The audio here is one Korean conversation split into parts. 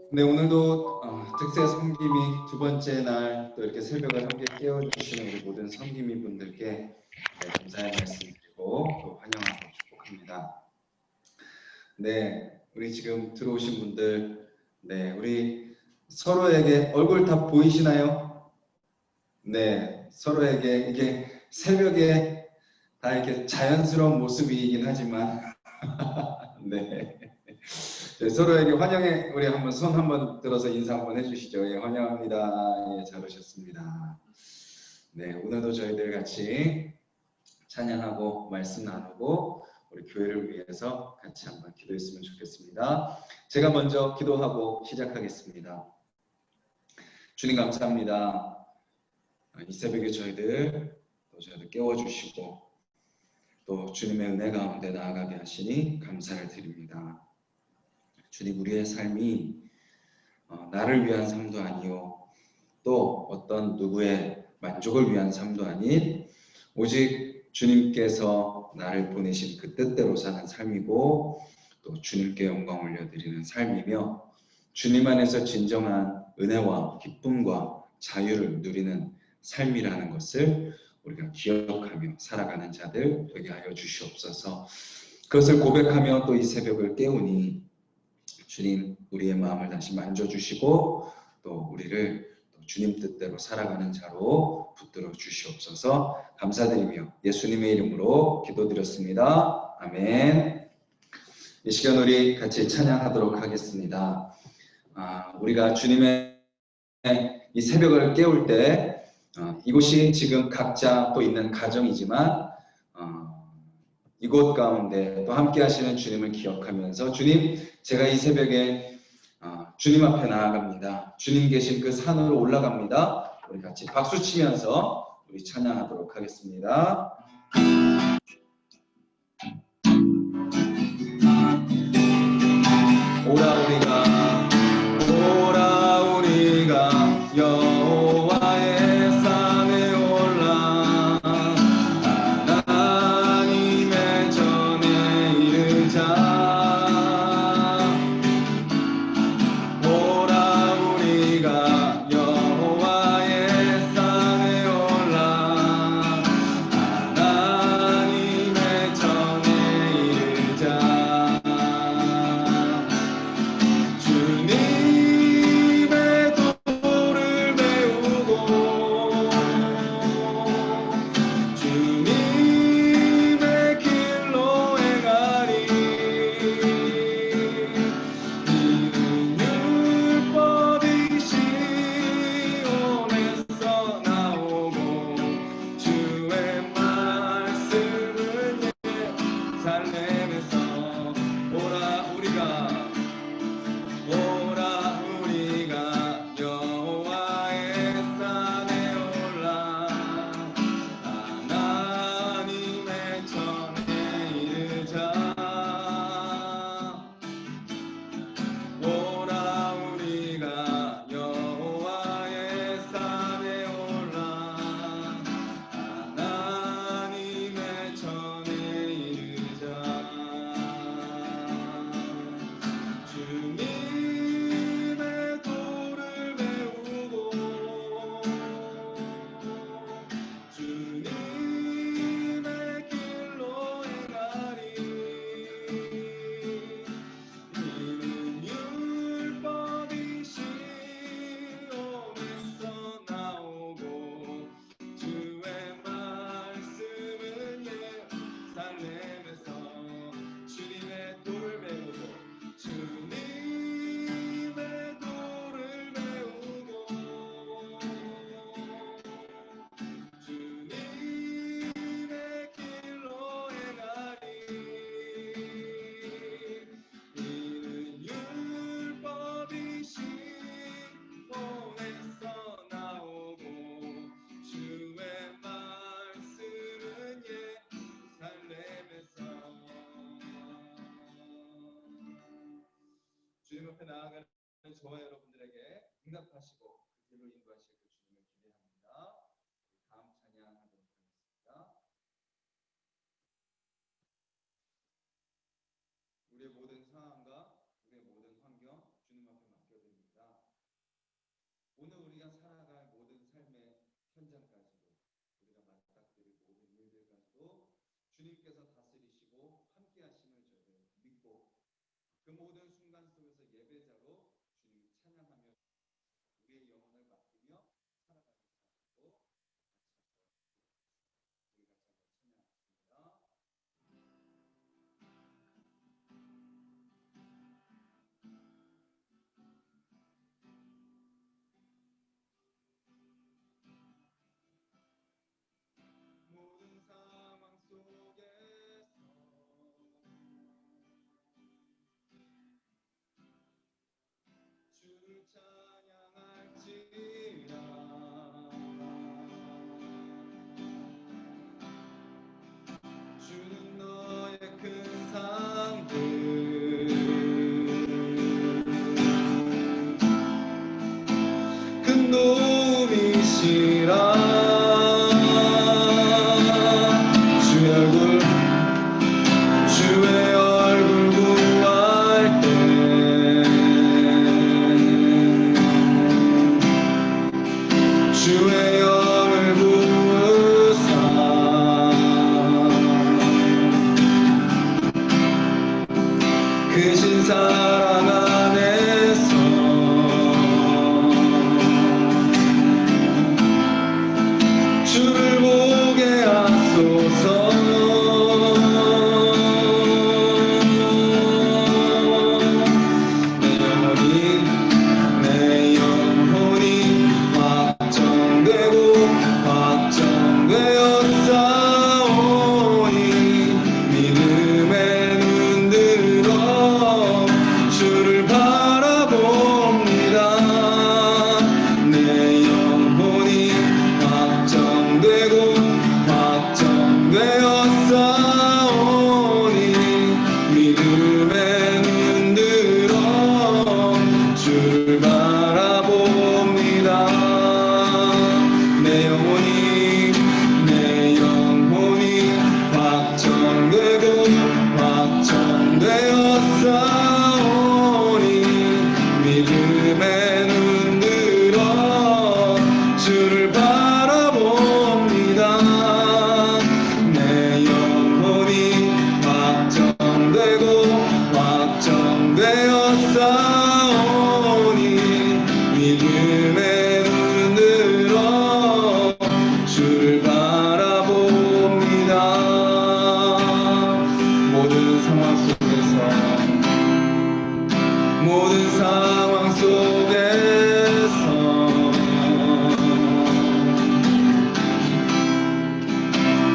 네, 오늘도 특세 섬김이 두 번째 날 또 이렇게 새벽을 함께 깨워주시는 우리 모든 섬김이 분들께 감사의 말씀 드리고 또 환영하고 축복합니다. 네, 우리 지금 들어오신 분들, 네, 우리 서로에게 얼굴 다 보이시나요? 네, 서로에게 이게 새벽에 다 이렇게 자연스러운 모습이긴 하지만, 네. 네, 서로에게 환영해 우리 한번 손 한번 들어서 인사 한번 해주시죠. 예, 환영합니다. 예, 잘 오셨습니다. 네, 오늘도 저희들 같이 찬양하고 말씀 나누고 우리 교회를 위해서 같이 한번 기도했으면 좋겠습니다. 제가 먼저 기도하고 시작하겠습니다. 주님 감사합니다. 이 새벽에 저희들 깨워주시고 또 주님의 은혜 가운데 나아가게 하시니 감사를 드립니다. 주님, 우리의 삶이 나를 위한 삶도 아니요 또 어떤 누구의 만족을 위한 삶도 아닌 오직 주님께서 나를 보내신 그 뜻대로 사는 삶이고 또 주님께 영광 올려드리는 삶이며 주님 안에서 진정한 은혜와 기쁨과 자유를 누리는 삶이라는 것을 우리가 기억하며 살아가는 자들 되게 하여 주시옵소서. 그것을 고백하며 또 이 새벽을 깨우니 주님, 우리의 마음을 다시 만져주시고 또 우리를 주님 뜻대로 살아가는 자로 붙들어 주시옵소서. 감사드리며 예수님의 이름으로 기도드렸습니다. 아멘. 이 시간 우리 같이 찬양하도록 하겠습니다. 우리가 주님의 이 새벽을 깨울 때 이곳이 지금 각자 또 있는 가정이지만 이곳 가운데 또 함께 하시는 주님을 기억하면서 주님, 제가 이 새벽에 주님 앞에 나아갑니다. 주님 계신 그 산으로 올라갑니다. 우리 같이 박수 치면서 우리 찬양하도록 하겠습니다. 오라 우리가 여호와의 산에 올라 하나님의 전에 이르자. 오라 우리가 여호와의 산에 올라 하나님의 전에 이르자. 주님의 도를 배우고 주님의 길로 행하리. 이는 율법이 시온에서 나오고 주의 말씀은 예루살렘에서. 오라 우리가 여호와의 산에 올라 하나님의 전에 이르자. 오라 우리가 여호와의 산에 올라 하나님의 전에 이르자. 주님의 도를 배우고 주님의 길로 행하리. 이는 율법이 시온에서 나오고 주의 말씀은 예루살렘에서. 주님의 도를 배우고 주님의 도를 배우고 주님의 길로 행하리. 이는 율법이 시온에서 나오고 주의 말씀은 예루살렘에서. 주님 앞에 나아가는 저와 여러분들에게 응답하시고 그 길로 인도하실 그 주님을 기대합니다. 다음 찬양하도록 하겠습니다. 우리의 모든 상황과 우리의 모든 환경 주님 앞에 맡겨드립니다. 오늘 우리가 살아갈 모든 삶의 현장까지도 우리가 맞닥뜨릴 모든 일들 가지고 주님께서 다스리시고 함께 하심을 저희들 믿고 그 모든 순간 속에서 예배자로 주님을 찬양하며 우리의 영혼을 맡기며 살아가는 자로 같이 우리 같이 한번 찬양하겠습니다. 모든 상황 속에서 주를 찬양할지라 주는 너의 큰 상들 큰 도움이시라 주의 얼굴 구할 때 주의 영을 부으사 크신 사랑 안에서 주를 보게 하소서.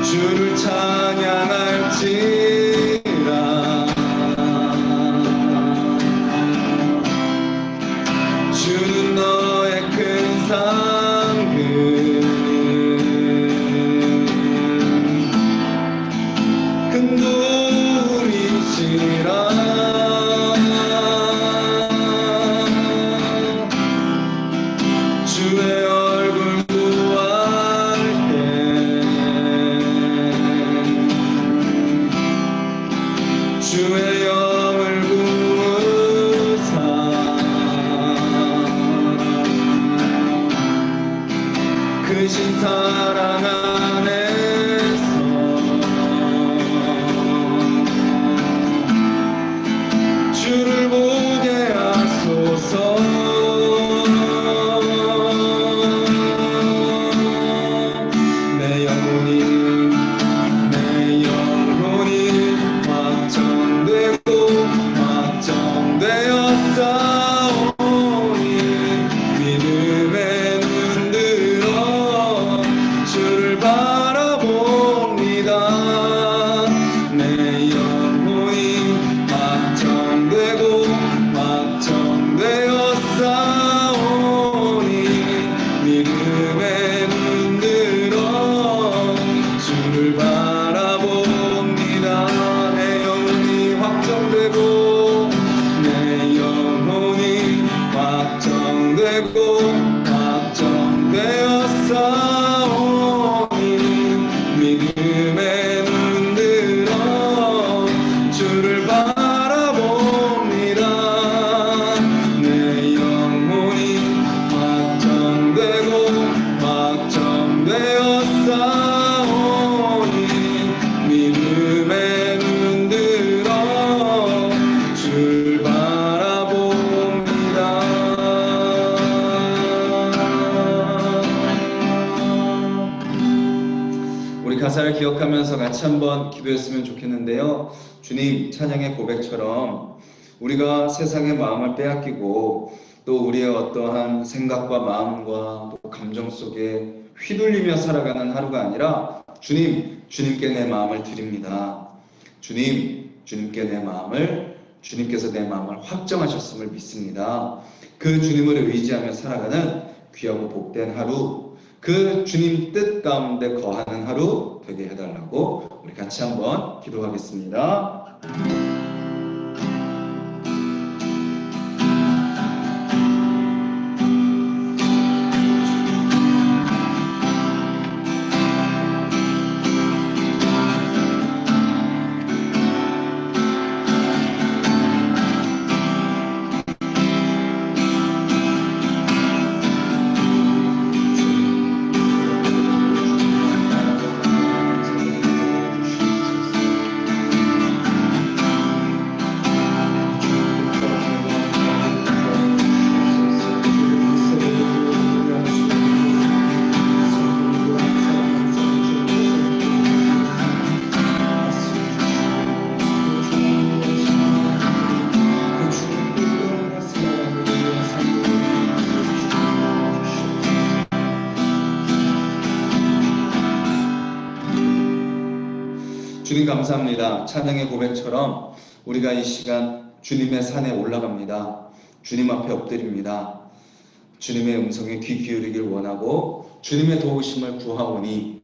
주를 찬양할지라 주는 너의 큰 상급 큰 도움이시라 주의 얼굴 구할 때 주의 영을 부으사 크신 사랑 안에서 주를 보게 하소서. 내 영혼이 확정되고 확정되었사오니 믿음의 눈 들어 주를 바라봅니다. 내 영혼이 확정되고 확정되었사오니 믿음의 눈 들어 주를 바라봅니다. 내 영혼이 확정되고 내 영혼이 확정되고 확정되었사오니 믿음의 눈 들어 주를 바라봅니다. 내 영혼이 확정 가사를 기억하면서 같이 한번 기도했으면 좋겠는데요. 주님, 찬양의 고백처럼 우리가 세상의 마음을 빼앗기고 또 우리의 어떠한 생각과 마음과 또 감정 속에 휘둘리며 살아가는 하루가 아니라 주님, 주님께 내 마음을 드립니다. 주님, 주님께서 내 마음을 확정하셨음을 믿습니다. 그 주님을 의지하며 살아가는 귀하고 복된 하루, 그 주님 뜻 가운데 거하는 하루 되게 해달라고 우리 같이 한번 기도하겠습니다. 주님 감사합니다. 찬양의 고백처럼 우리가 이 시간 주님의 산에 올라갑니다. 주님 앞에 엎드립니다. 주님의 음성에 귀 기울이길 원하고 주님의 도우심을 구하오니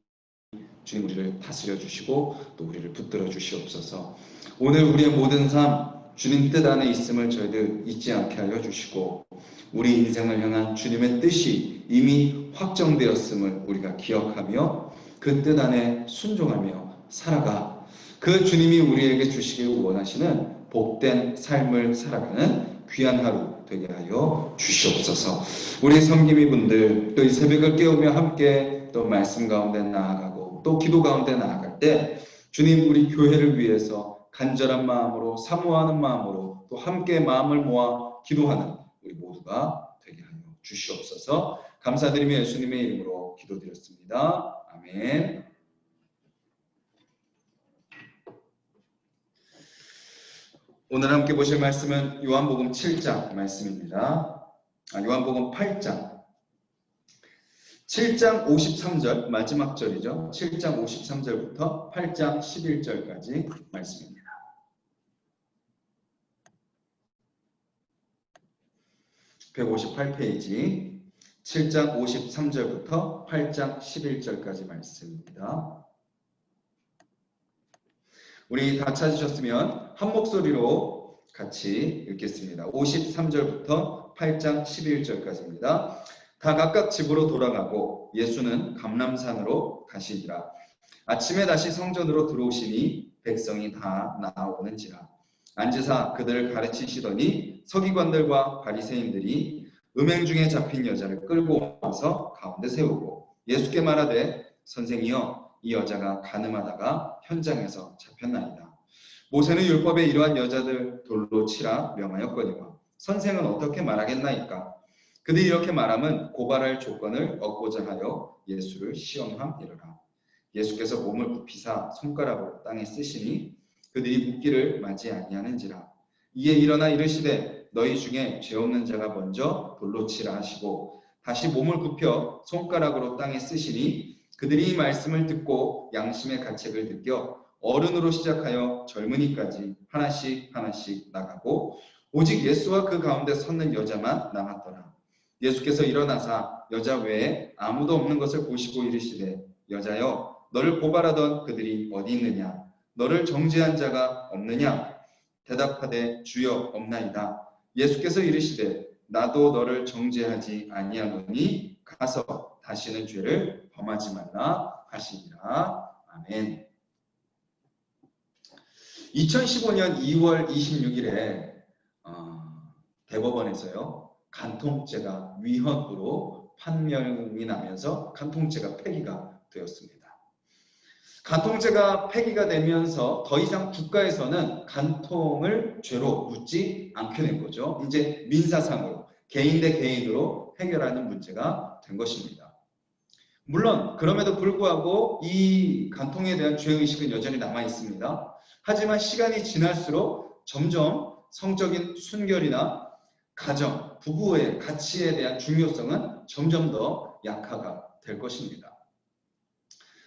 주님 우리를 다스려 주시고 또 우리를 붙들어 주시옵소서. 오늘 우리의 모든 삶 주님 뜻 안에 있음을 저희들 잊지 않게 하여 주시고 우리 인생을 향한 주님의 뜻이 이미 확정되었음을 우리가 기억하며 그 뜻 안에 순종하며 살아가 그 주님이 우리에게 주시길 원하시는 복된 삶을 살아가는 귀한 하루 되게 하여 주시옵소서. 우리 섬김이 분들 또 이 새벽을 깨우며 함께 또 말씀 가운데 나아가고 또 기도 가운데 나아갈 때 주님 우리 교회를 위해서 간절한 마음으로 사모하는 마음으로 또 함께 마음을 모아 기도하는 우리 모두가 되게 하여 주시옵소서. 감사드리며 예수님의 이름으로 기도드렸습니다. 아멘. 오늘 함께 보실 말씀은 요한복음 7장 말씀입니다. 요한복음 8장 7장 53절 마지막 절이죠. 7장 53절부터 8장 11절까지 말씀입니다. 158페이지 7장 53절부터 8장 11절까지 말씀입니다. 우리 다 찾으셨으면 한 목소리로 같이 읽겠습니다. 53절부터 8장 11절까지입니다. 다 각각 집으로 돌아가고 예수는 감람산으로 가시니라. 아침에 다시 성전으로 들어오시니 백성이 다 나아오는지라. 앉으사 그들을 가르치시더니 서기관들과 바리새인들이 음행 중에 잡힌 여자를 끌고 와서 가운데 세우고 예수께 말하되 선생이여 이 여자가 간음하다가 현장에서 잡혔나이다. 모세는 율법에 이러한 여자들 돌로 치라 명하였거니와 선생은 어떻게 말하겠나이까. 그들이 이렇게 말함은 고발할 조건을 얻고자 하여 예수를 시험함이러라. 예수께서 몸을 굽히사 손가락으로 땅에 쓰시니 그들이 묻기를 맞이 아니하는지라. 이에 일어나 이르시되 너희 중에 죄 없는 자가 먼저 돌로 치라 하시고 다시 몸을 굽혀 손가락으로 땅에 쓰시니 그들이 이 말씀을 듣고 양심의 가책을 느껴 어른으로 시작하여 젊은이까지 하나씩 하나씩 나가고 오직 예수와 그 가운데 섰는 여자만 남았더라. 예수께서 일어나사 여자 외에 아무도 없는 것을 보시고 이르시되 여자여 너를 고발하던 그들이 어디 있느냐. 너를 정죄한 자가 없느냐. 대답하되 주여 없나이다. 예수께서 이르시되 나도 너를 정죄하지 아니하노니 가서 다시는 죄를 범하지 말라 하시니라. 아멘. 2015년 2월 26일에 대법원에서요 간통죄가 위헌으로 판명이 나면서 간통죄가 폐기가 되었습니다. 간통죄가 폐기가 되면서 더 이상 국가에서는 간통을 죄로 묻지 않게 된 거죠. 이제 민사상으로 개인 대 개인으로 해결하는 문제가 된 것입니다. 물론 그럼에도 불구하고 이 간통에 대한 죄의식은 여전히 남아 있습니다. 하지만 시간이 지날수록 점점 성적인 순결이나 가정, 부부의 가치에 대한 중요성은 점점 더 약화가 될 것입니다.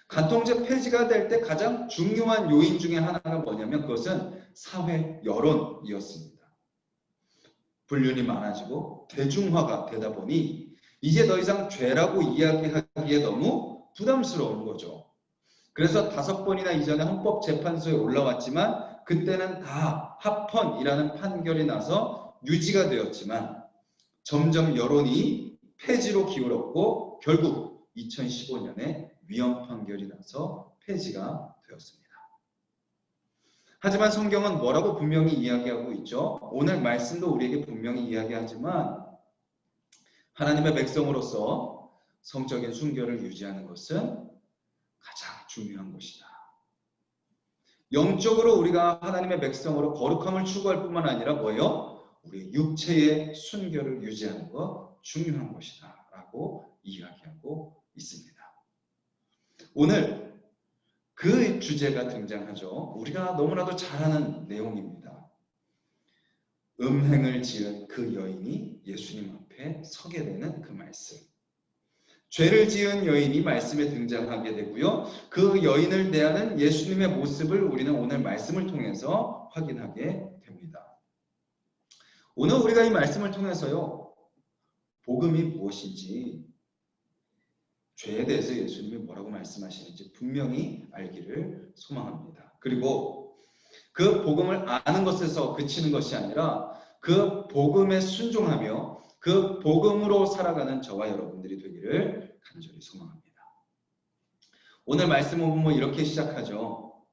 간통죄 폐지가 될 때 가장 중요한 요인 중에 하나가 뭐냐면 그것은 사회 여론이었습니다. 불륜이 많아지고 대중화가 되다 보니 이제 더 이상 죄라고 이야기하기에 너무 부담스러운 거죠. 그래서 5번이나 이전에 헌법재판소에 올라왔지만 그때는 다 합헌이라는 판결이 나서 유지가 되었지만 점점 여론이 폐지로 기울었고 결국 2015년에 위헌 판결이 나서 폐지가 되었습니다. 하지만 성경은 뭐라고 분명히 이야기하고 있죠? 오늘 말씀도 우리에게 분명히 이야기하지만 하나님의 백성으로서 성적인 순결을 유지하는 것은 가장 중요한 것이다. 영적으로 우리가 하나님의 백성으로 거룩함을 추구할 뿐만 아니라 뭐예요? 우리 육체의 순결을 유지하는 것 중요한 것이다 라고 이야기하고 있습니다. 오늘 그 주제가 등장하죠. 우리가 너무나도 잘 아는 내용입니다. 음행을 지은 그 여인이 예수님 앞에 서게 되는 그 말씀. 죄를 지은 여인이 말씀에 등장하게 되고요. 그 여인을 대하는 예수님의 모습을 우리는 오늘 말씀을 통해서 확인하게 됩니다. 오늘 우리가 이 말씀을 통해서요. 복음이 무엇인지 죄에 대해서 예수님이 뭐라고 말씀하시는지 분명히 알기를 소망합니다. 그리고 그 복음을 아는 것에서 그치는 것이 아니라 그 복음에 순종하며 그 복음으로 살아가는 저와 여러분들이 되기를 간절히 소망합니다. 오늘 말씀은 보면 이렇게 시작하죠.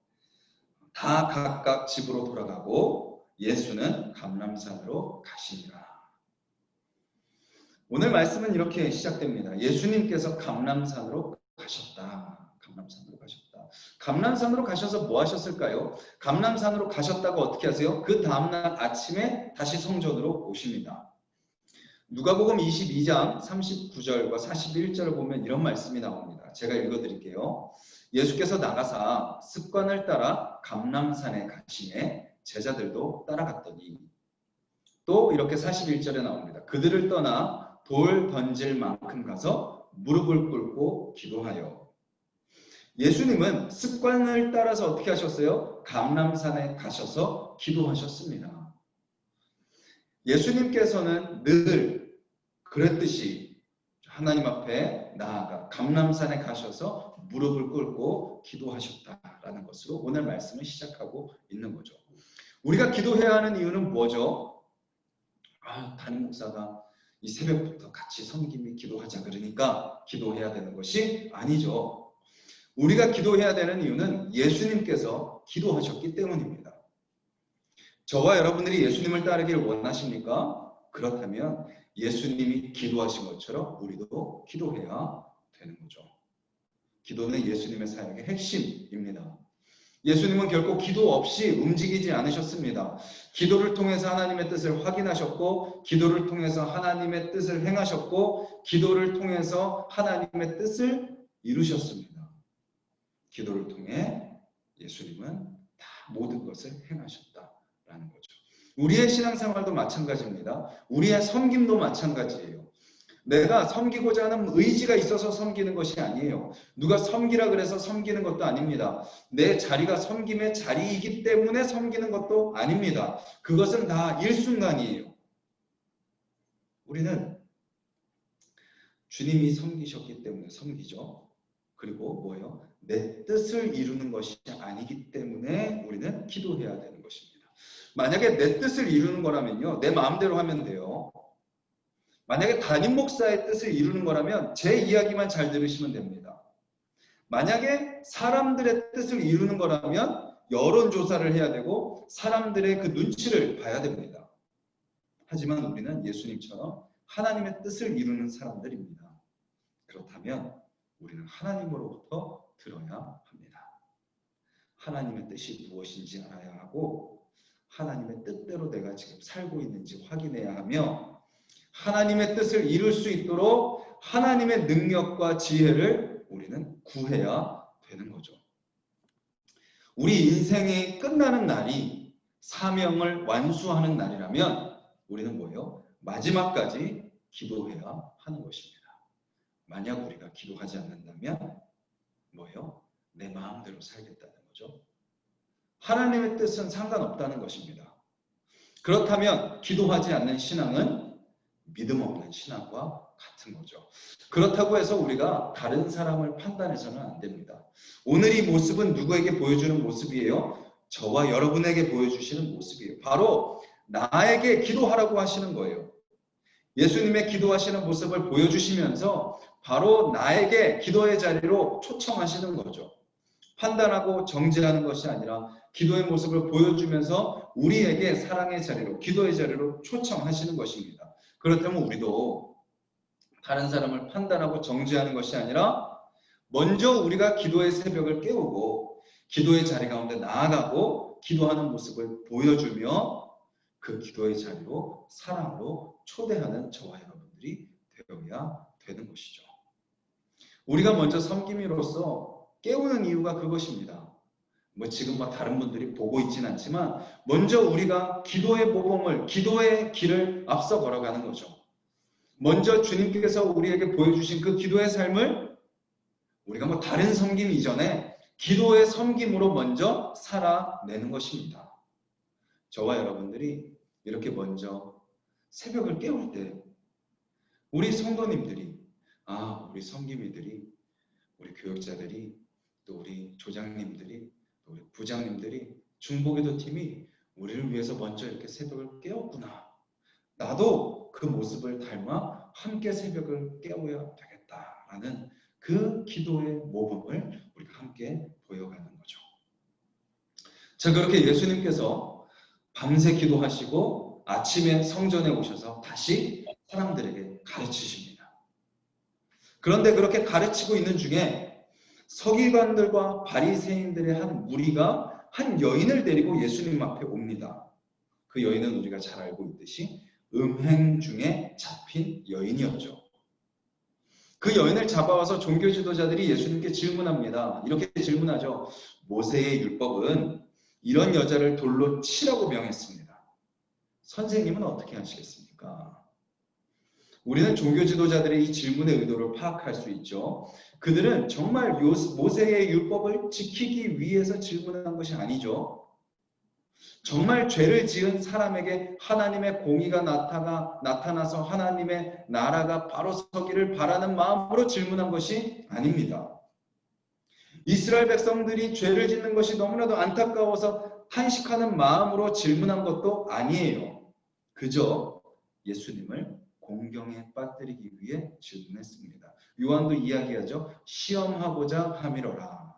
다 각각 집으로 돌아가고 예수는 감람산으로 가시니라. 오늘 말씀은 이렇게 시작됩니다. 예수님께서 감람산으로 가셨다. 감람산으로 가셨다. 감람산으로 가셔서 뭐 하셨을까요? 감람산으로 가셨다고 어떻게 하세요? 그 다음날 아침에 다시 성전으로 오십니다. 누가복음 22장 39절과 41절을 보면 이런 말씀이 나옵니다. 제가 읽어드릴게요. 예수께서 나가사 습관을 따라 감람산에 가시매 제자들도 따라갔더니 또 이렇게 41절에 나옵니다. 그들을 떠나 돌 던질 만큼 가서 무릎을 꿇고 기도하여. 예수님은 습관을 따라서 어떻게 하셨어요? 감람산에 가셔서 기도하셨습니다. 예수님께서는 늘 그랬듯이 하나님 앞에 나아가 감람산에 가셔서 무릎을 꿇고 기도하셨다라는 것으로 오늘 말씀을 시작하고 있는 거죠. 우리가 기도해야 하는 이유는 뭐죠? 담임 목사가 이 새벽부터 같이 섬김이 기도하자 그러니까 기도해야 되는 것이 아니죠. 우리가 기도해야 되는 이유는 예수님께서 기도하셨기 때문입니다. 저와 여러분들이 예수님을 따르기를 원하십니까? 그렇다면 예수님이 기도하신 것처럼 우리도 기도해야 되는 거죠. 기도는 예수님의 사역의 핵심입니다. 예수님은 결코 기도 없이 움직이지 않으셨습니다. 기도를 통해서 하나님의 뜻을 확인하셨고 기도를 통해서 하나님의 뜻을 행하셨고 기도를 통해서 하나님의 뜻을 이루셨습니다. 기도를 통해 예수님은 다 모든 것을 행하셨다라는 거죠. 우리의 신앙생활도 마찬가지입니다. 우리의 섬김도 마찬가지예요. 내가 섬기고자 하는 의지가 있어서 섬기는 것이 아니에요. 누가 섬기라 그래서 섬기는 것도 아닙니다. 내 자리가 섬김의 자리이기 때문에 섬기는 것도 아닙니다. 그것은 다 일순간이에요. 우리는 주님이 섬기셨기 때문에 섬기죠. 그리고 뭐예요? 내 뜻을 이루는 것이 아니기 때문에 우리는 기도해야 되는 것입니다. 만약에 내 뜻을 이루는 거라면요. 내 마음대로 하면 돼요. 만약에 담임 목사의 뜻을 이루는 거라면 제 이야기만 잘 들으시면 됩니다. 만약에 사람들의 뜻을 이루는 거라면 여론조사를 해야 되고 사람들의 그 눈치를 봐야 됩니다. 하지만 우리는 예수님처럼 하나님의 뜻을 이루는 사람들입니다. 그렇다면 우리는 하나님으로부터 들어야 합니다. 하나님의 뜻이 무엇인지 알아야 하고 하나님의 뜻대로 내가 지금 살고 있는지 확인해야 하며 하나님의 뜻을 이룰 수 있도록 하나님의 능력과 지혜를 우리는 구해야 되는 거죠. 우리 인생이 끝나는 날이 사명을 완수하는 날이라면 우리는 뭐예요? 마지막까지 기도해야 하는 것입니다. 만약 우리가 기도하지 않는다면 뭐예요? 내 마음대로 살겠다는 거죠. 하나님의 뜻은 상관없다는 것입니다. 그렇다면 기도하지 않는 신앙은 믿음 없는 신앙과 같은 거죠. 그렇다고 해서 우리가 다른 사람을 판단해서는 안 됩니다. 오늘 이 모습은 누구에게 보여주는 모습이에요? 저와 여러분에게 보여주시는 모습이에요. 바로 나에게 기도하라고 하시는 거예요. 예수님의 기도하시는 모습을 보여주시면서 바로 나에게 기도의 자리로 초청하시는 거죠. 판단하고 정죄하는 것이 아니라 기도의 모습을 보여주면서 우리에게 사랑의 자리로, 기도의 자리로 초청하시는 것입니다. 그렇다면 우리도 다른 사람을 판단하고 정죄하는 것이 아니라 먼저 우리가 기도의 새벽을 깨우고 기도의 자리 가운데 나아가고 기도하는 모습을 보여주며 그 기도의 자리로 사랑으로 초대하는 저와 여러분들이 되어야 되는 것이죠. 우리가 먼저 섬김이로서 깨우는 이유가 그것입니다. 지금 다른 분들이 보고 있지는 않지만 먼저 우리가 기도의 모범을, 기도의 길을 앞서 걸어가는 거죠. 먼저 주님께서 우리에게 보여주신 그 기도의 삶을 우리가 다른 섬김 이전에 기도의 섬김으로 먼저 살아내는 것입니다. 저와 여러분들이 이렇게 먼저 새벽을 깨울 때 우리 성도님들이, 우리 섬김이들이, 우리 교역자들이, 또 우리 조장님들이, 또 우리 부장님들이, 중보기도 팀이 우리를 위해서 먼저 이렇게 새벽을 깨웠구나. 나도 그 모습을 닮아 함께 새벽을 깨워야 되겠다라는 그 기도의 모범을 우리가 함께 보여가는 거죠. 자, 그렇게 예수님께서 밤새 기도하시고 아침에 성전에 오셔서 다시 사람들에게 가르치십니다. 그런데 그렇게 가르치고 있는 중에 서기관들과 바리새인들의 한 무리가 한 여인을 데리고 예수님 앞에 옵니다. 그 여인은 우리가 잘 알고 있듯이 음행 중에 잡힌 여인이었죠. 그 여인을 잡아와서 종교 지도자들이 예수님께 질문합니다. 이렇게 질문하죠. 모세의 율법은 이런 여자를 돌로 치라고 명했습니다. 선생님은 어떻게 하시겠습니까? 우리는 종교 지도자들의 이 질문의 의도를 파악할 수 있죠. 그들은 정말 모세의 율법을 지키기 위해서 질문한 것이 아니죠. 정말 죄를 지은 사람에게 하나님의 공의가 나타나서 하나님의 나라가 바로 서기를 바라는 마음으로 질문한 것이 아닙니다. 이스라엘 백성들이 죄를 짓는 것이 너무나도 안타까워서 탄식하는 마음으로 질문한 것도 아니에요. 그저 예수님을 공경에 빠뜨리기 위해 질문했습니다. 요한도 이야기하죠. 시험하고자 함이로라.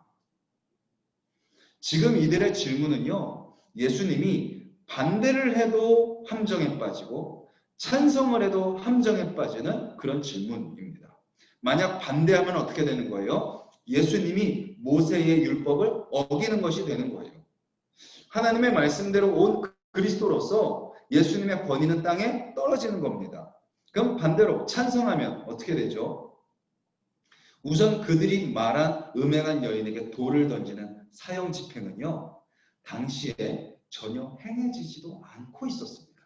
지금 이들의 질문은요. 예수님이 반대를 해도 함정에 빠지고 찬성을 해도 함정에 빠지는 그런 질문입니다. 만약 반대하면 어떻게 되는 거예요? 예수님이 모세의 율법을 어기는 것이 되는 거예요. 하나님의 말씀대로 온 그리스도로서 예수님의 권위는 땅에 떨어지는 겁니다. 그럼 반대로 찬성하면 어떻게 되죠? 우선 그들이 말한 음행한 여인에게 돌을 던지는 사형 집행은요. 당시에 전혀 행해지지도 않고 있었습니다.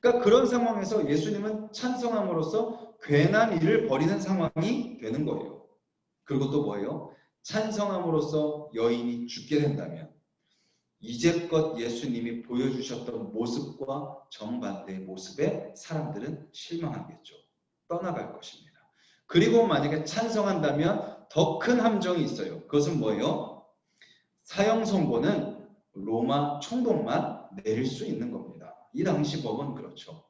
그러니까 그런 상황에서 예수님은 찬성함으로써 괜한 일을 벌이는 상황이 되는 거예요. 그리고 또 뭐예요? 찬성함으로써 여인이 죽게 된다면 이제껏 예수님이 보여주셨던 모습과 정반대의 모습에 사람들은 실망하겠죠. 떠나갈 것입니다. 그리고 만약에 찬성한다면 더 큰 함정이 있어요. 그것은 뭐예요? 사형 선고는 로마 총독만 내릴 수 있는 겁니다. 이 당시 법은 그렇죠.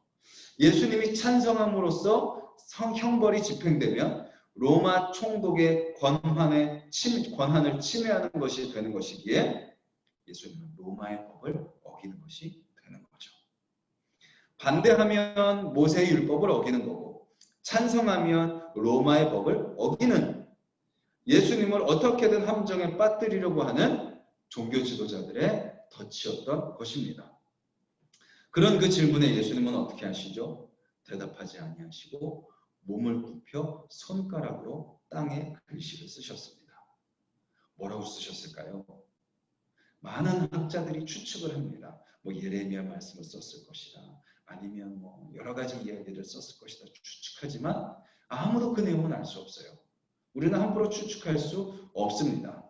예수님이 찬성함으로써 형벌이 집행되면 로마 총독의 권한을 침해하는 것이 되는 것이기에 예수님은 로마의 법을 어기는 것이 되는 거죠. 반대하면 모세의 율법을 어기는 거고 찬성하면 로마의 법을 어기는 예수님을 어떻게든 함정에 빠뜨리려고 하는 종교 지도자들의 덫이었던 것입니다. 그런 그 질문에 예수님은 어떻게 하시죠? 대답하지 아니하시고 몸을 굽혀 손가락으로 땅에 글씨를 쓰셨습니다. 뭐라고 쓰셨을까요? 많은 학자들이 추측을 합니다. 뭐 예레미야 말씀을 썼을 것이다. 아니면 뭐 여러 가지 이야기를 썼을 것이다. 추측하지만 아무도 그 내용은 알 수 없어요. 우리는 함부로 추측할 수 없습니다.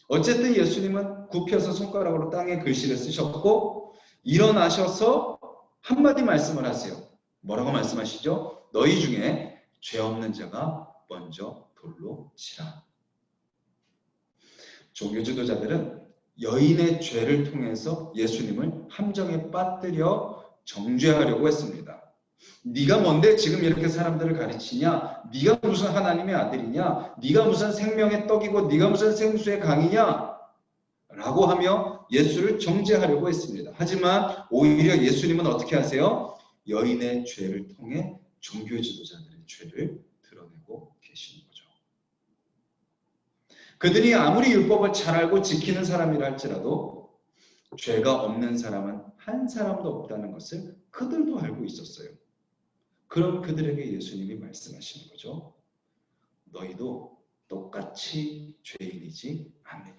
어쨌든 예수님은 굽혀서 손가락으로 땅에 글씨를 쓰셨고 일어나셔서 한마디 말씀을 하세요. 뭐라고 말씀하시죠? 너희 중에 죄 없는 자가 먼저 돌로 치라. 종교 지도자들은 여인의 죄를 통해서 예수님을 함정에 빠뜨려 정죄하려고 했습니다. 네가 뭔데 지금 이렇게 사람들을 가르치냐? 네가 무슨 하나님의 아들이냐? 네가 무슨 생명의 떡이고 네가 무슨 생수의 강이냐? 라고 하며 예수를 정죄하려고 했습니다. 하지만 오히려 예수님은 어떻게 하세요? 여인의 죄를 통해 종교 지도자들의 죄를 드러내고 계시는 거죠. 그들이 아무리 율법을 잘 알고 지키는 사람이라 할지라도 죄가 없는 사람은 한 사람도 없다는 것을 그들도 알고 있었어요. 그럼 그들에게 예수님이 말씀하시는 거죠. 너희도 똑같이 죄인이지 않느냐.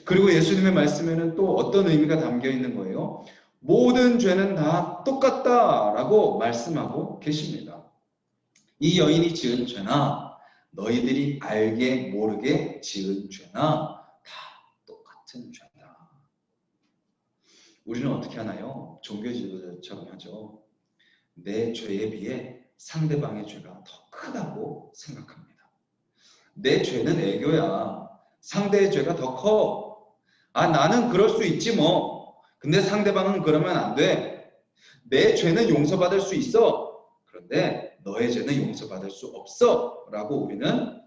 그리고 예수님의 말씀에는 또 어떤 의미가 담겨 있는 거예요? 모든 죄는 다 똑같다라고 말씀하고 계십니다. 이 여인이 지은 죄나 너희들이 알게 모르게 지은 죄나 다 똑같은 죄다. 우리는 어떻게 하나요? 종교 지도자처럼 하죠. 내 죄에 비해 상대방의 죄가 더 크다고 생각합니다. 내 죄는 애교야. 상대의 죄가 더 커. 아, 나는 그럴 수 있지 뭐. 근데 상대방은 그러면 안 돼. 내 죄는 용서받을 수 있어. 그런데 너의 죄는 용서받을 수 없어. 라고 우리는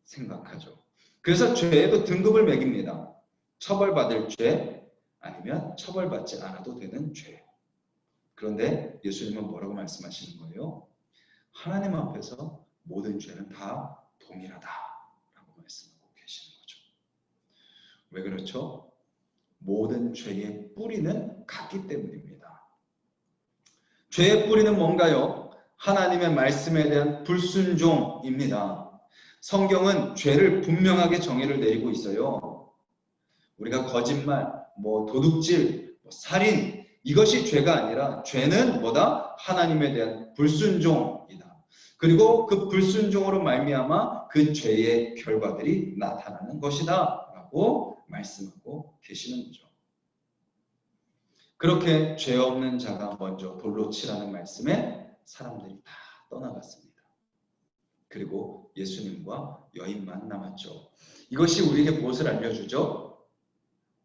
생각하죠. 그래서 죄에도 등급을 매깁니다. 처벌받을 죄 아니면 처벌받지 않아도 되는 죄. 그런데 예수님은 뭐라고 말씀하시는 거예요? 하나님 앞에서 모든 죄는 다 동일하다라고 말씀하고 계시는 거죠. 왜 그렇죠? 모든 죄의 뿌리는 같기 때문입니다. 죄의 뿌리는 뭔가요? 하나님의 말씀에 대한 불순종입니다. 성경은 죄를 분명하게 정의를 내리고 있어요. 우리가 거짓말, 도둑질, 살인, 이것이 죄가 아니라 죄는 뭐다? 하나님에 대한 불순종이다. 그리고 그 불순종으로 말미암아 그 죄의 결과들이 나타나는 것이다 라고 말씀하고 계시는 거죠. 그렇게 죄 없는 자가 먼저 돌로 치라는 말씀에 사람들이 다 떠나갔습니다. 그리고 예수님과 여인만 남았죠. 이것이 우리에게 무엇을 알려주죠?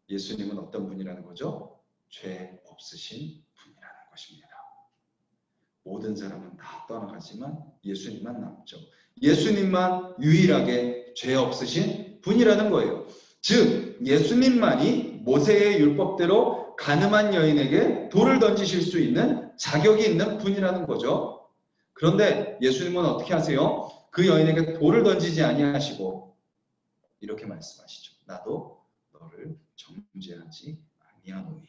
예수님은 어떤 분이라는 거죠? 죄 없으신 분이라는 것입니다. 모든 사람은 다 떠나가지만 예수님만 남죠. 예수님만 유일하게 죄 없으신 분이라는 거예요. 즉 예수님만이 모세의 율법대로 가늠한 여인에게 돌을 던지실 수 있는 자격이 있는 분이라는 거죠. 그런데 예수님은 어떻게 하세요? 그 여인에게 돌을 던지지 아니하시고 이렇게 말씀하시죠. 나도 너를 정죄하지 아니하노니.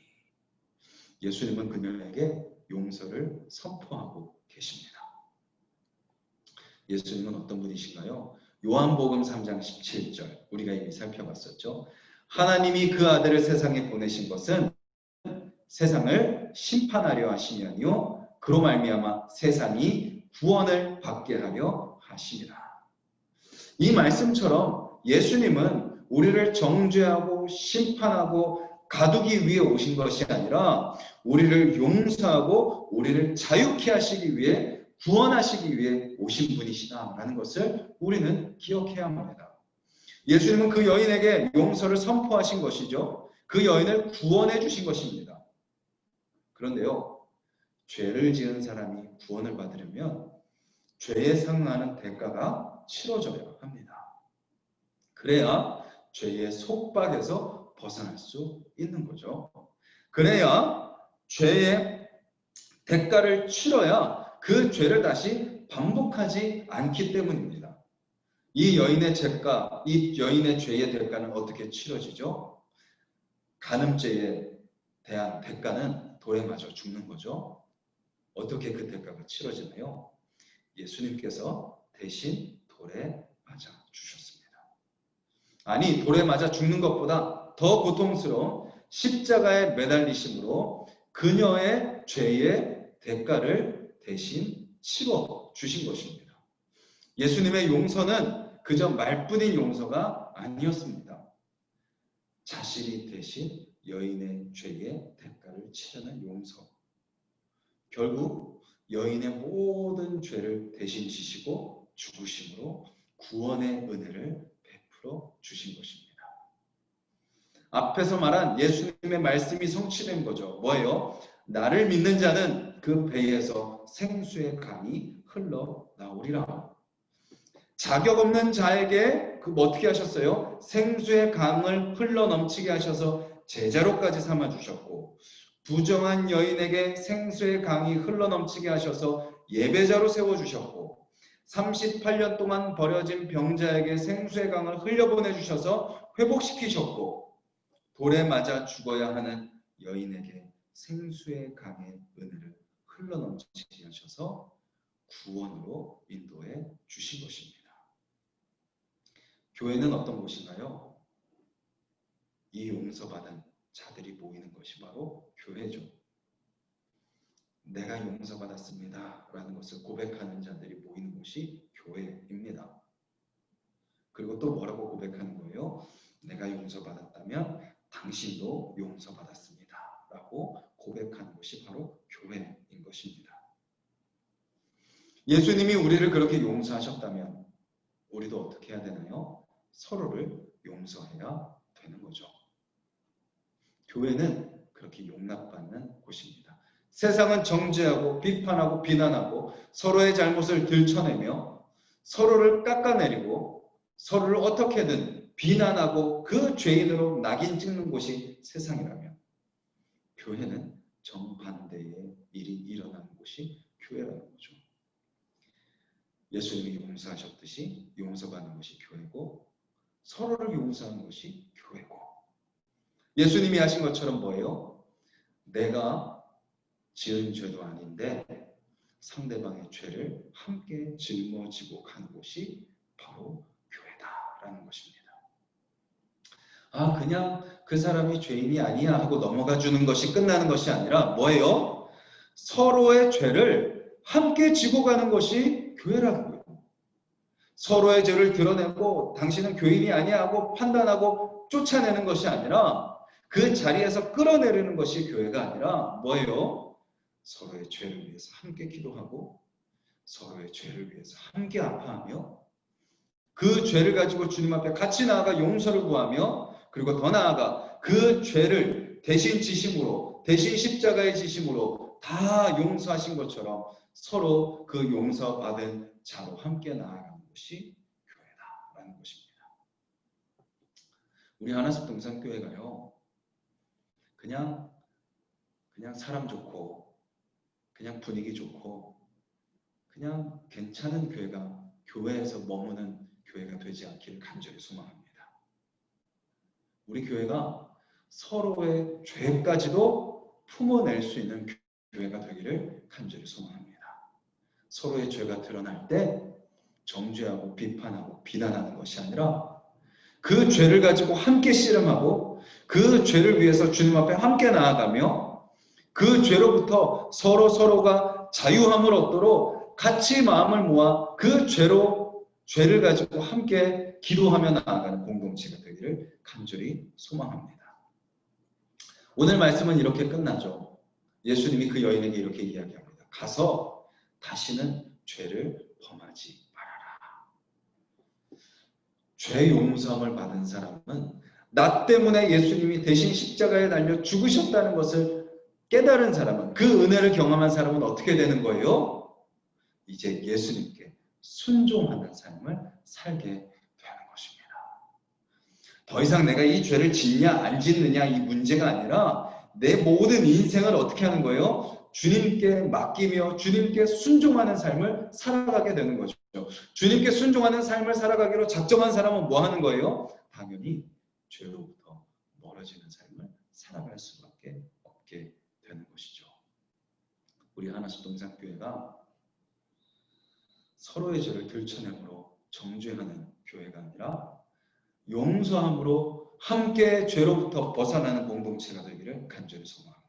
예수님은 그녀에게 용서를 선포하고 계십니다. 예수님은 어떤 분이신가요? 요한복음 3장 17절 우리가 이미 살펴봤었죠. 하나님이 그 아들을 세상에 보내신 것은 세상을 심판하려 하심이 아니요 그로 말미암아 세상이 구원을 받게 하려 하심이라. 이 말씀처럼 예수님은 우리를 정죄하고 심판하고 가두기 위해 오신 것이 아니라 우리를 용서하고 우리를 자유케 하시기 위해 구원하시기 위해 오신 분이시다라는 것을 우리는 기억해야 합니다. 예수님은 그 여인에게 용서를 선포하신 것이죠. 그 여인을 구원해 주신 것입니다. 그런데요, 죄를 지은 사람이 구원을 받으려면 죄에 상응하는 대가가 치러져야 합니다. 그래야 죄의 속박에서 벗어날 수 있는 거죠. 그래야 죄의 대가를 치러야 그 죄를 다시 반복하지 않기 때문입니다. 이 여인의 죄의 대가는 어떻게 치러지죠? 간음죄에 대한 대가는 돌에 맞아 죽는 거죠. 어떻게 그 대가가 치러지나요? 예수님께서 대신 돌에 맞아 주셨습니다. 아니, 돌에 맞아 죽는 것보다 더 고통스러운 십자가에 매달리심으로 그녀의 죄의 대가를 대신 치러 주신 것입니다. 예수님의 용서는 그저 말뿐인 용서가 아니었습니다. 자신이 대신 여인의 죄의 대가를 치르는 용서. 결국 여인의 모든 죄를 대신 지시고 죽으심으로 구원의 은혜를 베풀어 주신 것입니다. 앞에서 말한 예수님의 말씀이 성취된 거죠. 뭐예요? 나를 믿는 자는 그 배에서 생수의 강이 흘러나오리라. 자격 없는 자에게 어떻게 하셨어요? 생수의 강을 흘러넘치게 하셔서 제자로까지 삼아주셨고, 부정한 여인에게 생수의 강이 흘러넘치게 하셔서 예배자로 세워주셨고, 38년 동안 버려진 병자에게 생수의 강을 흘려보내주셔서 회복시키셨고, 돌에 맞아 죽어야 하는 여인에게 생수의 강의 은혜를 흘러넘치게 하셔서 구원으로 인도해 주신 것입니다. 교회는 어떤 곳인가요? 이 용서받은 자들이 모이는 것이 바로 교회죠. 내가 용서받았습니다 라는 것을 고백하는 자들이 모이는 곳이 교회입니다. 그리고 또 뭐라고 고백하는 거예요? 내가 용서받았다면 당신도 용서받았습니다 라고 고백하는 것이 바로 교회인 것입니다. 예수님이 우리를 그렇게 용서하셨다면 우리도 어떻게 해야 되나요? 서로를 용서해야 되는 거죠. 교회는 그렇게 용납받는 곳입니다. 세상은 정죄하고 비판하고 비난하고 서로의 잘못을 들춰내며 서로를 깎아내리고 서로를 어떻게든 비난하고 그 죄인으로 낙인 찍는 곳이 세상이라면 교회는 정반대의 일이 일어나는 곳이 교회라는 거죠. 예수님이 용서하셨듯이 용서받는 것이 교회고 서로를 용서하는 것이 교회고 예수님이 하신 것처럼 뭐예요? 내가 지은 죄도 아닌데 상대방의 죄를 함께 짊어지고 가는 곳이 바로 교회다라는 것입니다. 그냥 그 사람이 죄인이 아니야 하고 넘어가 주는 것이 끝나는 것이 아니라 뭐예요? 서로의 죄를 함께 지고 가는 것이 교회라는 거예요. 서로의 죄를 드러내고 당신은 교인이 아니야 하고 판단하고 쫓아내는 것이 아니라 그 자리에서 끌어내리는 것이 교회가 아니라 뭐예요? 서로의 죄를 위해서 함께 기도하고 서로의 죄를 위해서 함께 아파하며 그 죄를 가지고 주님 앞에 같이 나아가 용서를 구하며 그리고 더 나아가 그 죄를 대신 지심으로 대신 십자가의 지심으로 다 용서하신 것처럼 서로 그 용서받은 자로 함께 나아가는 것이 교회다라는 것입니다. 우리 하나씩 동산교회가요. 그냥 사람 좋고 그냥 분위기 좋고 그냥 괜찮은 교회가 교회에서 머무는 교회가 되지 않기를 간절히 소망합니다. 우리 교회가 서로의 죄까지도 품어낼 수 있는 교회가 되기를 간절히 소망합니다. 서로의 죄가 드러날 때 정죄하고 비판하고 비난하는 것이 아니라 그 죄를 가지고 함께 씨름하고 그 죄를 위해서 주님 앞에 함께 나아가며 그 죄로부터 서로가 자유함을 얻도록 같이 마음을 모아 그 죄를 가지고 함께 기도하며 나아가는 공동체가 되기를 간절히 소망합니다. 오늘 말씀은 이렇게 끝나죠. 예수님이 그 여인에게 이렇게 이야기합니다. 가서 다시는 죄를 범하지 말아라. 죄 용서함을 받은 사람은 나 때문에 예수님이 대신 십자가에 달려 죽으셨다는 것을 깨달은 사람은 그 은혜를 경험한 사람은 어떻게 되는 거예요? 이제 예수님께 순종하는 삶을 살게 되는 것입니다. 더 이상 내가 이 죄를 짓냐 안 짓느냐 이 문제가 아니라 내 모든 인생을 어떻게 하는 거예요? 주님께 맡기며 주님께 순종하는 삶을 살아가게 되는 거죠. 주님께 순종하는 삶을 살아가기로 작정한 사람은 뭐 하는 거예요? 당연히 죄로부터 멀어지는 삶을 살아갈 수밖에 없게 되는 것이죠. 우리 하나수동산교회가 서로의 죄를 들춰냄으로 정죄하는 교회가 아니라 용서함으로 함께 죄로부터 벗어나는 공동체가 되기를 간절히 소망합니다.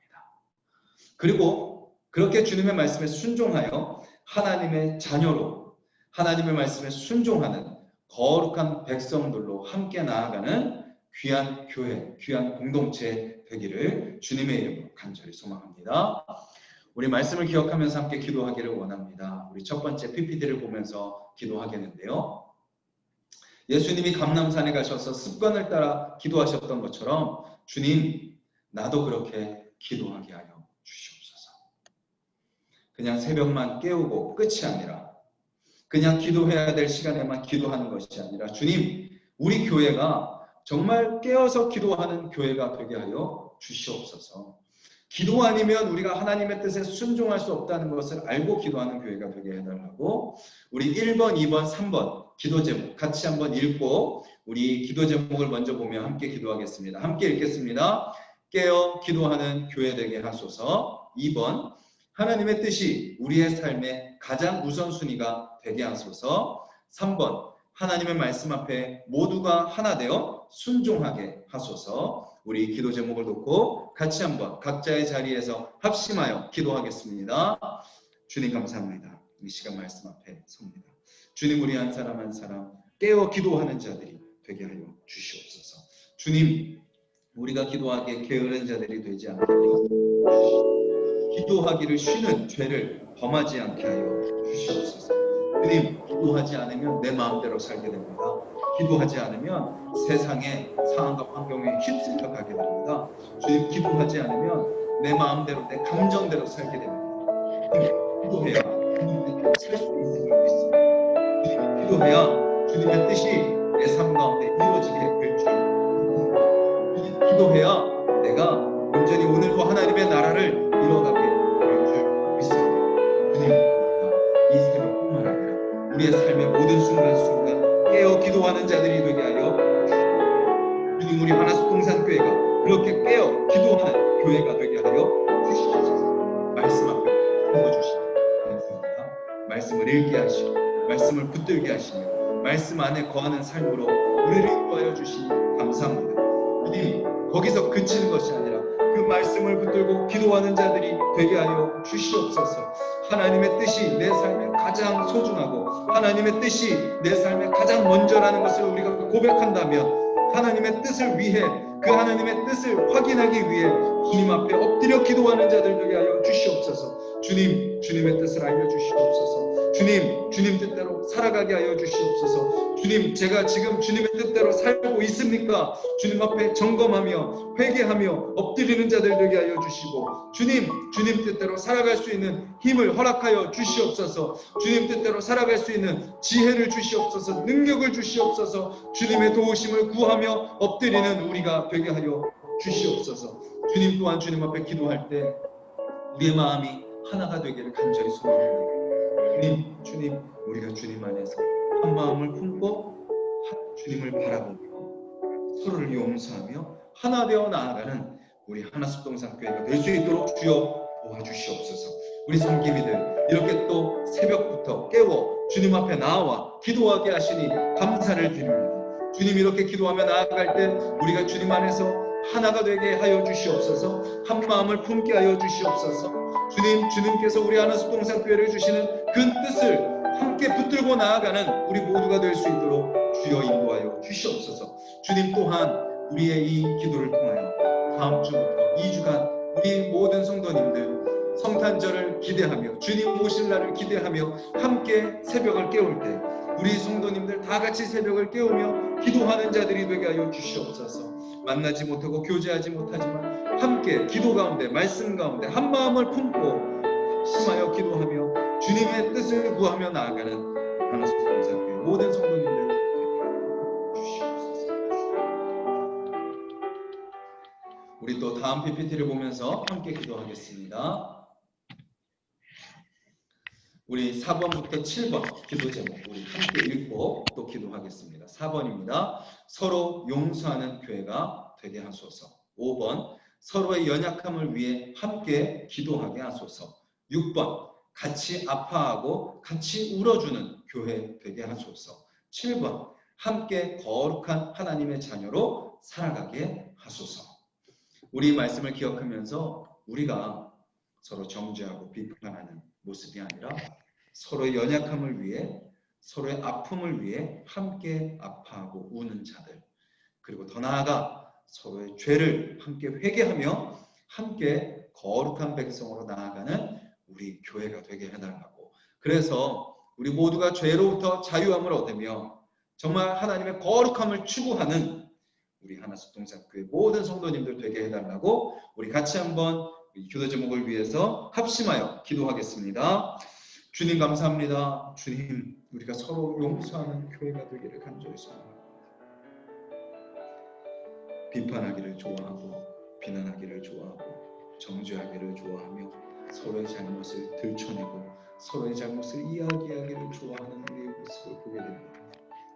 그리고 그렇게 주님의 말씀에 순종하여 하나님의 자녀로 하나님의 말씀에 순종하는 거룩한 백성들로 함께 나아가는 귀한 교회, 귀한 공동체 되기를 주님의 이름으로 간절히 소망합니다. 우리 말씀을 기억하면서 함께 기도하기를 원합니다. 우리 첫 번째 PPT를 보면서 기도하겠는데요. 예수님이 감람산에 가셔서 습관을 따라 기도하셨던 것처럼 주님, 나도 그렇게 기도하게 하여 주시옵소서. 그냥 새벽만 깨우고 끝이 아니라 그냥 기도해야 될 시간에만 기도하는 것이 아니라 주님, 우리 교회가 정말 깨어서 기도하는 교회가 되게 하여 주시옵소서. 기도 아니면 우리가 하나님의 뜻에 순종할 수 없다는 것을 알고 기도하는 교회가 되게 해달라고 우리 1번, 2번, 3번 기도 제목 같이 한번 읽고 우리 기도 제목을 먼저 보며 함께 기도하겠습니다. 함께 읽겠습니다. 깨어 기도하는 교회 되게 하소서. 2번 하나님의 뜻이 우리의 삶의 가장 우선순위가 되게 하소서. 3번 하나님의 말씀 앞에 모두가 하나 되어 순종하게 하소서. 우리 기도 제목을 놓고 같이 한번 각자의 자리에서 합심하여 기도하겠습니다. 주님 감사합니다. 이 시간 말씀 앞에 섭니다. 주님, 우리 한 사람 한 사람 깨어 기도하는 자들이 되게 하여 주시옵소서. 주님, 우리가 기도하기에 게으른 자들이 되지 않게 하여 주시옵소서. 기도하기를 쉬는 죄를 범하지 않게 하여 주시옵소서. 주님, 기도하지 않으면 내 마음대로 살게 됩니다. 기도하지 않으면 세상의 상황과 환경에 휩쓸려 가게 됩니다. 주님, 기도하지 않으면 내 마음대로 내 감정대로 살게 됩니다. 기도해야 주님의 뜻을 살 수 있음을 믿습니다. 주님, 기도해야 주님의 뜻이 내 삶 가운데 이루어지게 될 줄 믿습니다. 기도해야 내가 온전히 오늘도 하나님의 나라를 이뤄가게 될 줄 믿습니다. 주님, 이 새벽뿐만 아니라 우리의 삶의 모든 순간순간 깨어 기도하는 자들이 되게 하여 주님, 우리 하나수동산교회가 그렇게 깨어 기도하는 교회가 되게 하여 주시옵소서. 말씀 앞에 품어주시니 감사합니다. 말씀을 읽게 하시고 말씀을 붙들게 하시며 말씀 안에 거하는 삶으로 우리를 인도하여 주시니 감사합니다. 주님, 거기서 그치는 것이 아니라 그 말씀을 붙들고 기도하는 자들이 되게 하여 주시옵소서. 하나님의 뜻이 내 삶에 가장 소중하고 하나님의 뜻이 내 삶에 가장 먼저라는 것을 우리가 고백한다면 하나님의 뜻을 위해 그 하나님의 뜻을 확인하기 위해 주님 앞에 엎드려 기도하는 자들 되게 하여 주시옵소서. 주님, 주님의 뜻을 알려주시옵소서. 주님, 주님 뜻대로 살아가게 하여 주시옵소서. 주님, 제가 지금 주님의 뜻대로 살고 있습니까? 주님 앞에 점검하며 회개하며 엎드리는 자들 되게 하여 주시고 주님, 주님 뜻대로 살아갈 수 있는 힘을 허락하여 주시옵소서. 주님 뜻대로 살아갈 수 있는 지혜를 주시옵소서. 능력을 주시옵소서. 주님의 도우심을 구하며 엎드리는 우리가 되게 하여 주시옵소서. 주님 또한 주님 앞에 기도할 때 우리의 마음이 하나가 되기를 간절히 소망합니다. 주님, 우리가 주님 안에서 한 마음을 품고 주님을 바라보며 서로를 용서하며 하나 되어 나아가는 우리 하나수동산교회가 될 수 있도록 주여 도와주시옵소서. 우리 섬기미들 이렇게 또 새벽부터 깨워 주님 앞에 나와 기도하게 하시니 감사를 드립니다. 주님, 이렇게 기도하며 나아갈 때 우리가 주님 안에서 하나가 되게 하여 주시옵소서. 한 마음을 품게 하여 주시옵소서. 주님, 주님께서 우리 하나수동산교회를 주시는 그 뜻을 함께 붙들고 나아가는 우리 모두가 될 수 있도록 주여 인도하여 주시옵소서. 주님 또한 우리의 이 기도를 통하여 다음 주부터 2주간 우리 모든 성도님들 성탄절을 기대하며 주님 오실 날을 기대하며 함께 새벽을 깨울 때 우리 성도님들 다 같이 새벽을 깨우며 기도하는 자들이 되게 하여 주시옵소서. 만나지 못하고 교제하지 못하지만 함께 기도 가운데 말씀 가운데 한 마음을 품고 심하여 기도하며 주님의 뜻을 구하며 나아가는 하나수동산교회 모든 성도님들 주시옵소서. 우리 또 다음 PPT를 보면서 함께 기도하겠습니다. 우리 4번부터 7번 기도 제목 우리 함께 읽고 또 기도하겠습니다. 4번입니다. 서로 용서하는 교회가 되게 하소서. 5번 서로의 연약함을 위해 함께 기도하게 하소서. 6번 같이 아파하고 같이 울어주는 교회 되게 하소서. 7번 함께 거룩한 하나님의 자녀로 살아가게 하소서. 우리 말씀을 기억하면서 우리가 서로 정죄하고 비판하는 모습이 아니라 서로의 연약함을 위해, 서로의 아픔을 위해 함께 아파하고 우는 자들, 그리고 더 나아가 서로의 죄를 함께 회개하며 함께 거룩한 백성으로 나아가는 우리 교회가 되게 해달라고. 그래서 우리 모두가 죄로부터 자유함을 얻으며 정말 하나님의 거룩함을 추구하는 우리 하나숙동산교회 모든 성도님들 되게 해달라고 우리 같이 한번 기도 제목을 위해서 합심하여 기도하겠습니다. 주님 감사합니다. 주님, 우리가 서로 용서하는 교회가 되기를 간절히 소원합니다. 비판하기를 좋아하고 비난하기를 좋아하고 정죄하기를 좋아하며 서로의 잘못을 들춰내고 서로의 잘못을 이야기하기를 좋아하는 우리의 모습을 보게 됩니다.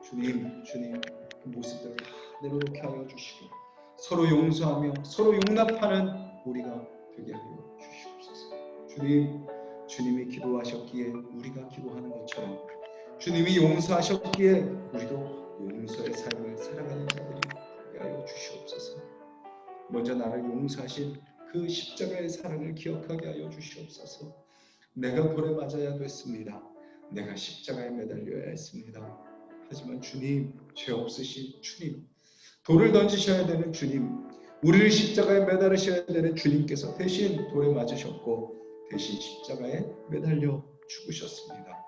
주님, 그 모습들을 다 내려놓게 하여 주시고 서로 용서하며 서로 용납하는 우리가 되게 하여 주시옵소서. 주님이 기도하셨기에 우리가 기도하는 것처럼 주님이 용서하셨기에 우리도 용서의 삶을 살아가는 자들이 되게 하여 주시옵소서. 먼저 나를 용서하신 그 십자가의 사랑을 기억하게 하여 주시옵소서. 내가 돌에 맞아야 됐습니다. 내가 십자가에 매달려야 했습니다. 하지만 주님, 죄 없으신 주님, 돌을 던지셔야 되는 주님, 우리를 십자가에 매달으셔야 되는 주님께서 대신 돌에 맞으셨고 대신 십자가에 매달려 죽으셨습니다.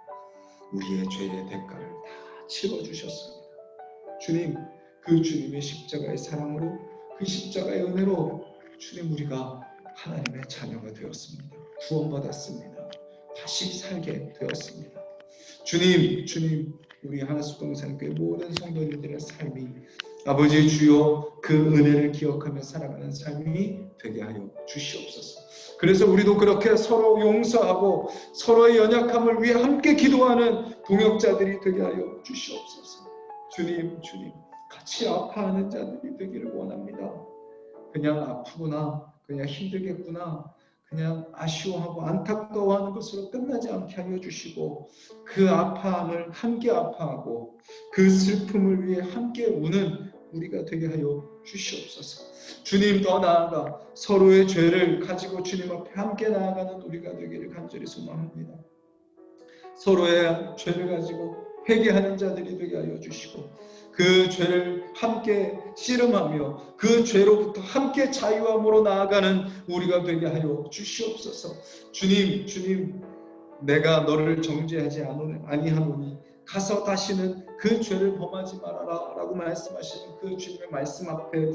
우리의 죄의 대가를 다 치러주셨습니다. 주님, 그 주님의 십자가의 사랑으로, 그 십자가의 은혜로 주님, 우리가 하나님의 자녀가 되었습니다. 구원받았습니다. 다시 살게 되었습니다. 주님, 우리 하나숙동산교회 모든 성도님들의 삶이 아버지 주여 그 은혜를 기억하며 살아가는 삶이 되게 하여 주시옵소서. 그래서 우리도 그렇게 서로 용서하고 서로의 연약함을 위해 함께 기도하는 동역자들이 되게 하여 주시옵소서. 주님, 같이 아파하는 자들이 되기를 원합니다. 그냥 아프구나, 그냥 힘들겠구나, 그냥 아쉬워하고 안타까워하는 것으로 끝나지 않게 하여 주시고 그 아파함을 함께 아파하고 그 슬픔을 위해 함께 우는 우리가 되게 하여 주시옵소서. 주님, 더 나아가 서로의 죄를 가지고 주님 앞에 함께 나아가는 우리가 되기를 간절히 소망합니다. 서로의 죄를 가지고 회개하는 자들이 되게 하여 주시고 그 죄를 함께 씨름하며 그 죄로부터 함께 자유함으로 나아가는 우리가 되게 하여 주시옵소서. 주님, 내가 너를 정죄하지 아니하노니 가서 다시는 그 죄를 범하지 말아라 라고 말씀하시는 그 주님의 말씀 앞에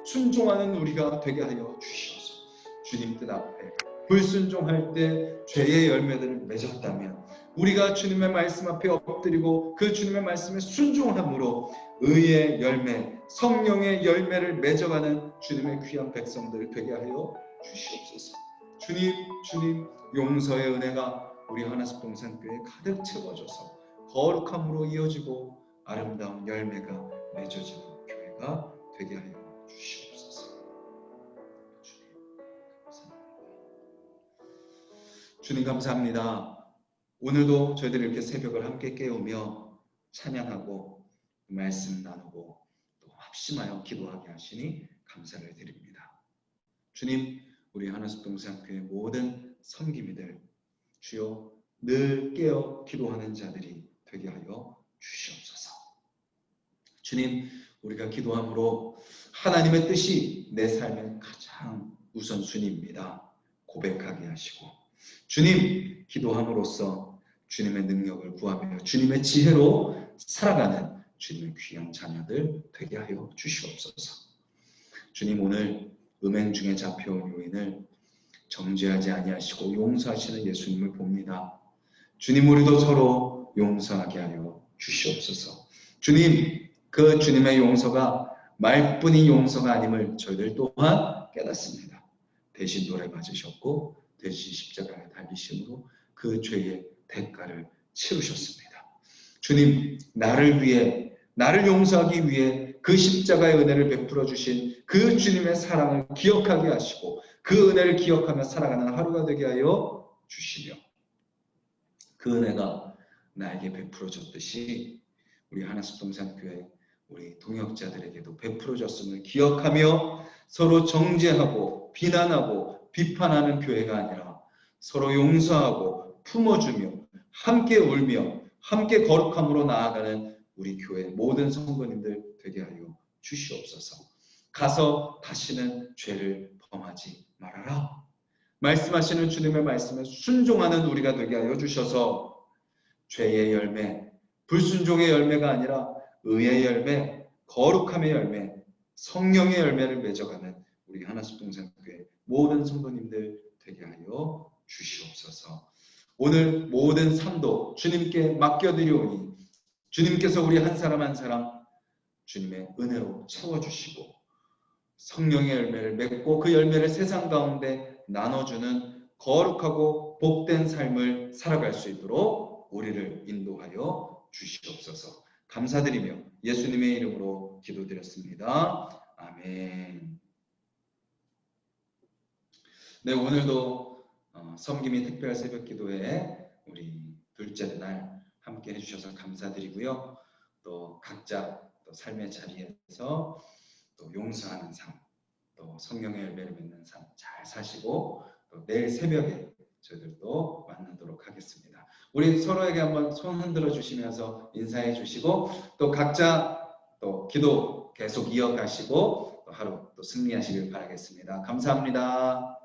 순종하는 우리가 되게 하여 주시옵소서. 주님 뜻 앞에 불순종할 때 죄의 열매들을 맺었다면 우리가 주님의 말씀 앞에 엎드리고 그 주님의 말씀에 순종함으로 의의 열매, 성령의 열매를 맺어가는 주님의 귀한 백성들 되게 하여 주시옵소서. 주님, 용서의 은혜가 우리 하나숙동산교회에 가득 채워져서 거룩함으로 이어지고 아름다운 열매가 맺어지는 교회가 되게 하여 주시옵소서. 주님 감사합니다. 오늘도 저희들이 이렇게 새벽을 함께 깨우며 찬양하고 말씀 나누고 또 합심하여 기도하게 하시니 감사를 드립니다. 주님, 우리 하나숙동산교회 모든 섬김이들 주여 늘 깨어 기도하는 자들이 되게 하여 주시옵소서. 주님, 우리가 기도함으로 하나님의 뜻이 내 삶의 가장 우선순위입니다. 고백하게 하시고 주님, 기도함으로써 주님의 능력을 구하며 주님의 지혜로 살아가는 주님의 귀한 자녀들 되게 하여 주시옵소서. 주님, 오늘 음행 중에 잡혀온 요인을 정죄하지 아니하시고 용서하시는 예수님을 봅니다. 주님, 우리도 서로 용서하게 하여 주시옵소서. 주님, 그 주님의 용서가 말뿐인 용서가 아님을 저희들 또한 깨닫습니다. 대신 돌에 맞으셨고 대신 십자가에 달리심으로 그 죄의 대가를 치르셨습니다. 주님, 나를 위해, 나를 용서하기 위해 그 십자가의 은혜를 베풀어 주신 그 주님의 사랑을 기억하게 하시고 그 은혜를 기억하며 살아가는 하루가 되게 하여 주시며 그 은혜가 나에게 베풀어졌듯이 우리 하나숲동산교회 우리 동역자들에게도 베풀어졌음을 기억하며 서로 정죄하고 비난하고 비판하는 교회가 아니라 서로 용서하고 품어주며 함께 울며 함께 거룩함으로 나아가는 우리 교회 모든 성도님들 되게 하여 주시옵소서. 가서 다시는 죄를 범하지 말아라. 말씀하시는 주님의 말씀에 순종하는 우리가 되게 하여 주셔서 죄의 열매, 불순종의 열매가 아니라 의의 열매, 거룩함의 열매, 성령의 열매를 맺어가는 우리 하나숲동산교회 모든 성도님들 되게 하여 주시옵소서. 오늘 모든 삶도 주님께 맡겨드리오니 주님께서 우리 한 사람 한 사람 주님의 은혜로 채워주시고 성령의 열매를 맺고 그 열매를 세상 가운데 나눠주는 거룩하고 복된 삶을 살아갈 수 있도록 우리를 인도하여 주시옵소서. 감사드리며 예수님의 이름으로 기도드렸습니다. 아멘. 네, 오늘도 섬김이 특별 새벽 기도회 우리 둘째 날 함께 해주셔서 감사드리고요. 또 각자 또 삶의 자리에서 또 용서하는 삶, 또 성령의 열매를 맺는 삶 잘 사시고 또 내일 새벽에 저희들도 만나도록 하겠습니다. 우리 서로에게 한번 손 흔들어 주시면서 인사해 주시고 또 각자 또 기도 계속 이어가시고 또 하루 또 승리하시길 바라겠습니다. 감사합니다.